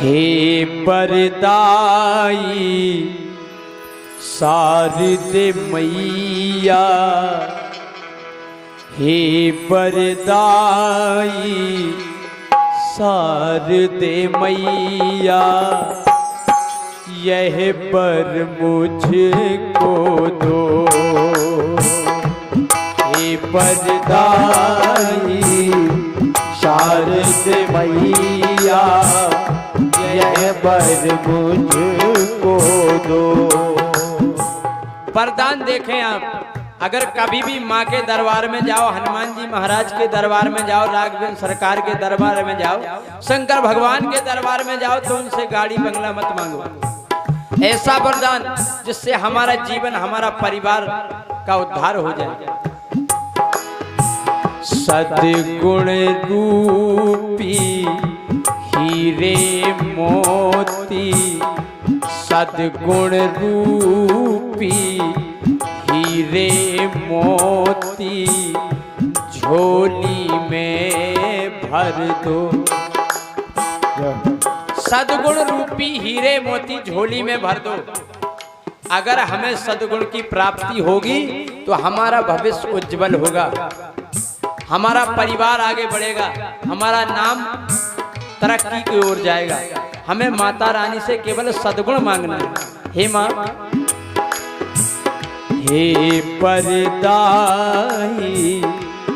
हे बरदाई शारदे मैया, हे बरदाई शारदे मैया, यह बर मुझको दो। हे बरदाई शारदे मैया, यह बर मुझको दो। वरदान देखें आप, अगर कभी भी माँ के दरबार में जाओ, हनुमान जी महाराज के दरबार में जाओ, राघवेंद्र सरकार के दरबार में जाओ, शंकर भगवान के दरबार में जाओ, तो उनसे गाड़ी बंगला मत मांगो। ऐसा वरदान जिससे हमारा जीवन, हमारा परिवार का उद्धार हो जाए। सद्गुण रूपी हीरे मोती, सद्गुण रूपी हीरे मोती, झोली में भर दो। सद्गुण रूपी हीरे मोती झोली में भर दो। अगर हमें सद्गुण की प्राप्ति होगी तो हमारा भविष्य उज्जवल होगा, हमारा परिवार आगे बढ़ेगा, हमारा नाम तरक्की की ओर जाएगा। हमें माता रानी से केवल सद्गुण मांगना है। हे माँ, हे बरदाई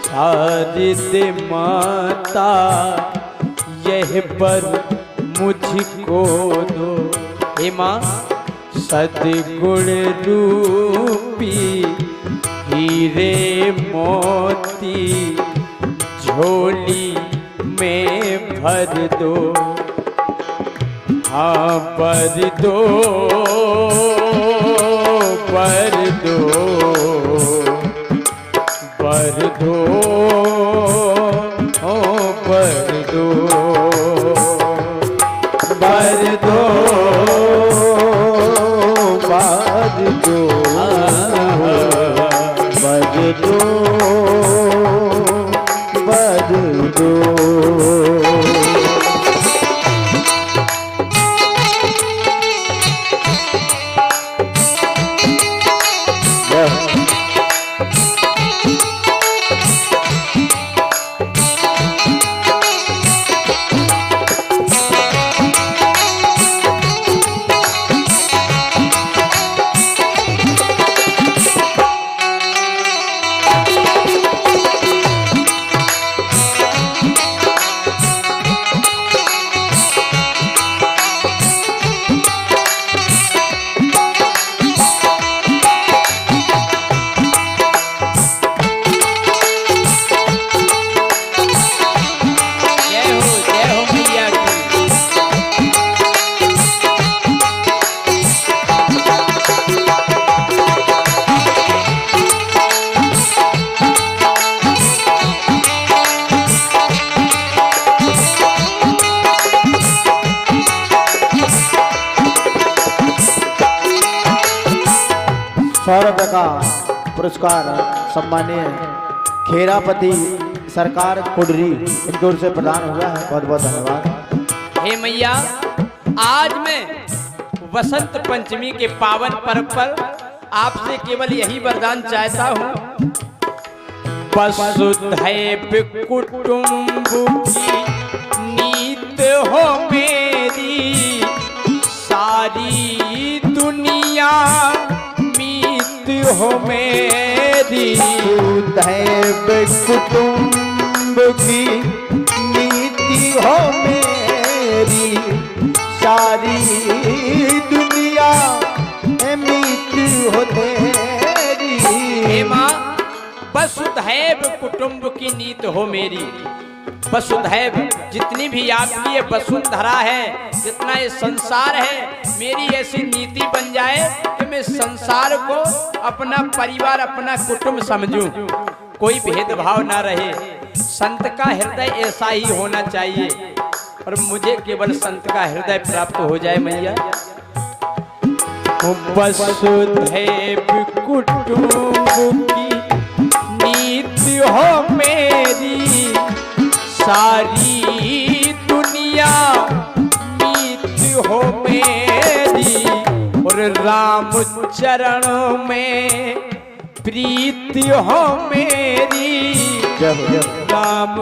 शारदे माता, यह बर मुझको दो। हे माँ, सद्गुण रूपी हीरे मोती, झोली में भर दो। हाँ भर दो, भर दो, भर दो, ओ भर दो, भर दो, भर दो, भर दो, भर दो। ₹100 का पुरस्कार सम्मानीय खेरापति सरकार कुडरी इनकी ओर से प्रदान हुआ है। बहुत बहुत धन्यवाद। हे मैया, आज मैं वसंत पंचमी के पावन पर्व पर आपसे केवल यही वरदान चाहता हूँ। वसुधैव कुटुंब की नीत हो मेरी, सारी दुनिया हो मेरी। वसुधैव कुटुंब की नीति हो मेरी, सारी दुनिया मीत हो तेरी। हे माँ, वसुधैव कुटुंब की नीत हो मेरी। वसुधैव, जितनी भी आपकी ये वसुंधरा है, जितना ये संसार है, मेरी ऐसी नीति बन जाए कि मैं संसार को अपना परिवार, अपना कुटुंब समझूं, कोई भेदभाव ना रहे। संत का हृदय ऐसा ही होना चाहिए और मुझे केवल संत का हृदय प्राप्त हो जाए मैया। वसुधैव कुटुंब की नीति हो मेरी, सारी दुनिया मीत हो मेरी और राम चरण में प्रीति हो मेरी, राम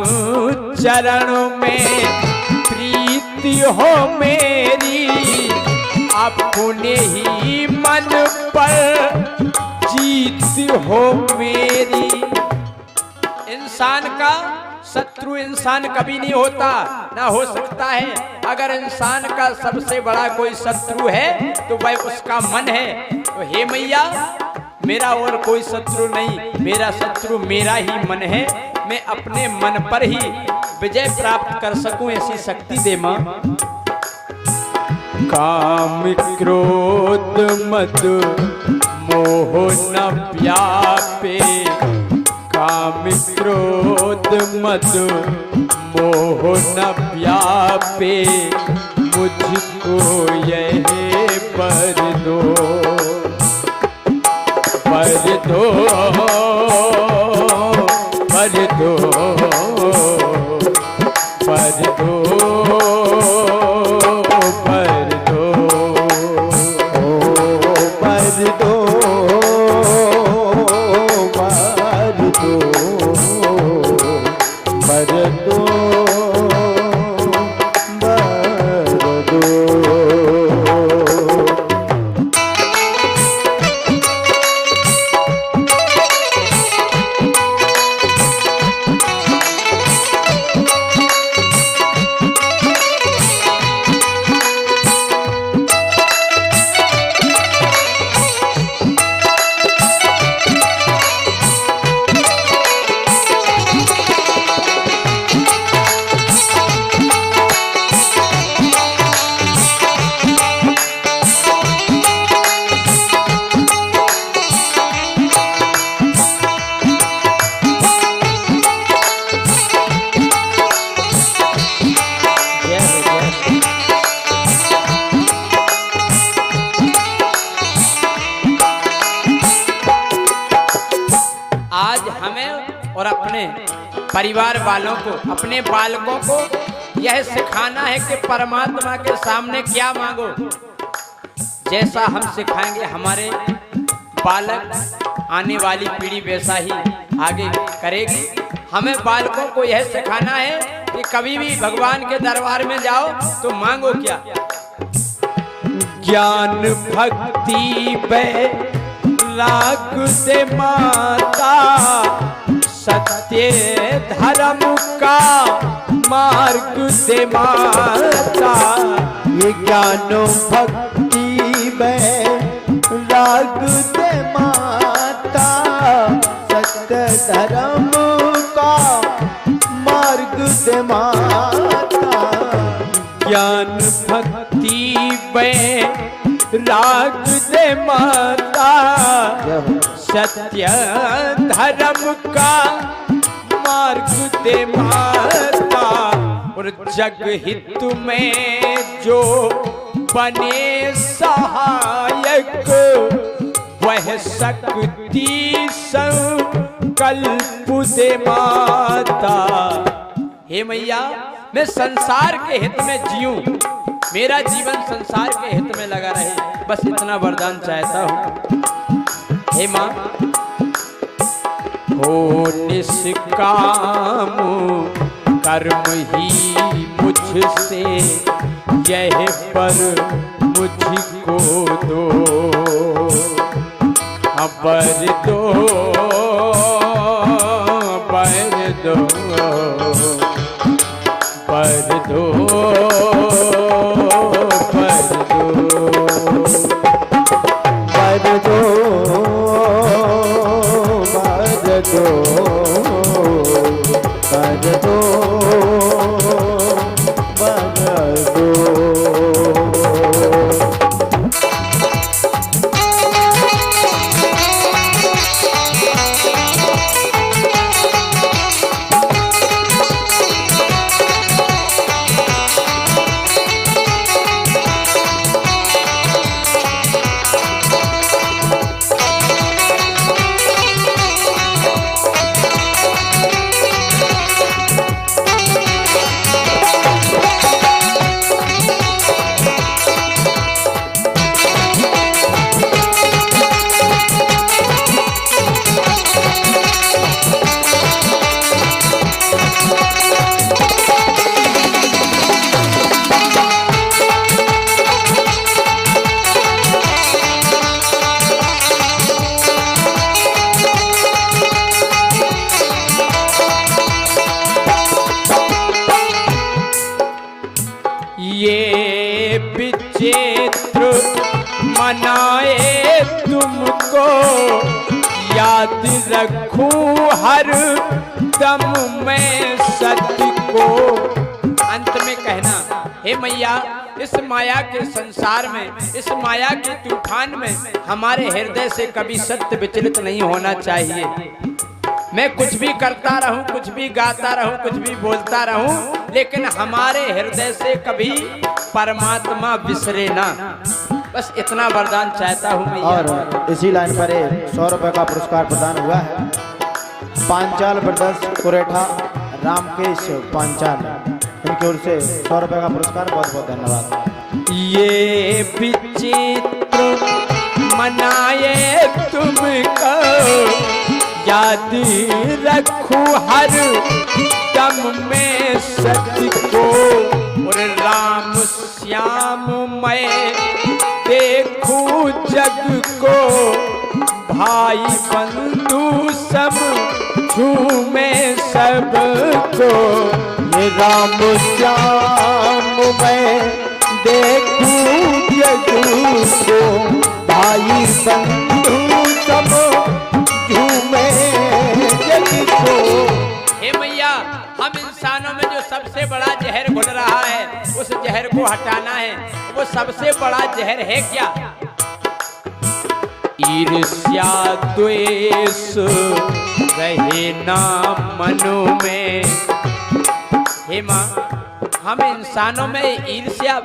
चरण में प्रीति हो मेरी, अपने ही मन पर जीत हो मेरी। इंसान का शत्रु इंसान कभी नहीं होता, ना हो सकता है। अगर इंसान का सबसे बड़ा कोई शत्रु है तो वह उसका मन है। तो हे मैया, मेरा और कोई शत्रु नहीं, मेरा शत्रु मेरा ही मन है। मैं अपने मन पर ही विजय प्राप्त कर सकूं, ऐसी शक्ति दे मां। काम क्रोध मद मोह न व्यापे, काम क्रोध मद मोह न व्यापे, मुझको यह वर दो, वर दो, वर दो, वर दो, वर दो, वर दो, और अपने परिवार वालों को, अपने बालकों को यह सिखाना है कि परमात्मा के सामने क्या मांगो। जैसा हम सिखाएंगे हमारे बालक, आने वाली पीढ़ी वैसा ही आगे करेगी। हमें बालकों को यह सिखाना है कि कभी भी भगवान के दरबार में जाओ तो मांगो क्या। ज्ञान भक्ति वैराग से माता, सत्य धर्म का मार्ग से माता। ये ज्ञान भक्ति वैराग से माता, सत्य धर्म का मार्ग से माता। ज्ञान भक्ति वैराग से माता, सत्य धर्म का मार्ग दे माता। और जग हित में जो बने सहायक, वह शक्ति संकल्प दे माता। हे मैया, मैं संसार के हित में जीऊं, मेरा जीवन संसार के हित में लगा रहे, बस इतना वरदान चाहता हूँ। हे माँ, हो निष्काम कर्म ही मुझसे, यह पर मुझको दो, बर दो, बर दो, बर दो, बर दो, बर दो, बर दो, बर दो। ये विचित्र मनाए तुमको, याद रखूं हर दम मैं सत्य को। अंत में कहना, हे मैया, इस माया के संसार में, इस माया के तूफान में हमारे हृदय से कभी सत्य विचलित नहीं होना चाहिए। मैं कुछ भी करता रहूं, कुछ भी गाता रहूं, कुछ भी बोलता रहूं, लेकिन हमारे हृदय से कभी परमात्मा विसरे ना। बस इतना वरदान चाहता हूं मैया। और इसी लाइन पर 100 रुपए का पुरस्कार प्रदान हुआ है। पांचाल ब्रदर्स कुरेठा, रामकेश पांचाल, इनकी ओर से 100 रुपए का पुरस्कार। बहुत बहुत धन्यवाद। ये विचित्र मनाए तुमको, याद रखूं हर दम में सत्य को। और राम श्याम मैं देखूं जग को, भाई बंधु सब झूमे सबको। ये राम श्याम मैं देखूं जग को, भाई बंधु सब झूमे जग को। हे मैया, हम इंसानों में जो सबसे बड़ा जहर घुल रहा है, उस जहर को हटाना है। वो सबसे बड़ा जहर है क्या? ईर्ष्या द्वेष रहे ना मनो में। हे माँ, हम इंसानों में ईर्ष्या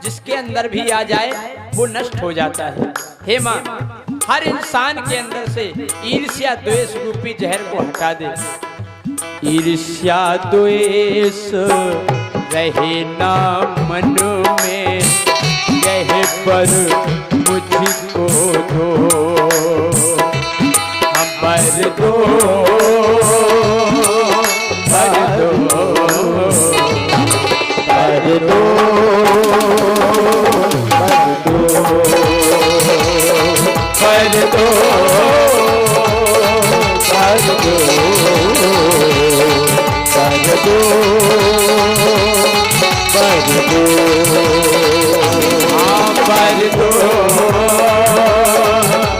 जिसके अंदर भी आ जाए वो नष्ट हो जाता है। हे माँ, हर इंसान के अंदर से ईर्ष्या द्वेष रूपी जहर को हटा दे। ईर्ष्या द्वेष रहे ना मन में, यह पर मुझको दो, बर दो, बर दो, बर दो, बर दो, बर दो, बर दो, बर दो, बर दो, हाँ बर दो,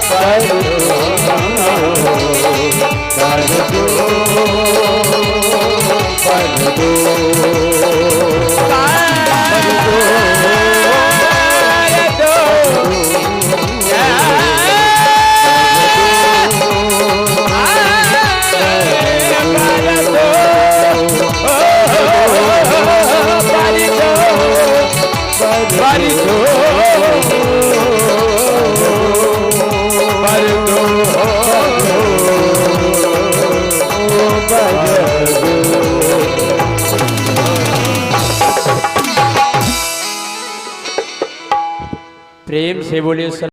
बर दो, बर दो, बर दो, प्रेम से बोलिए।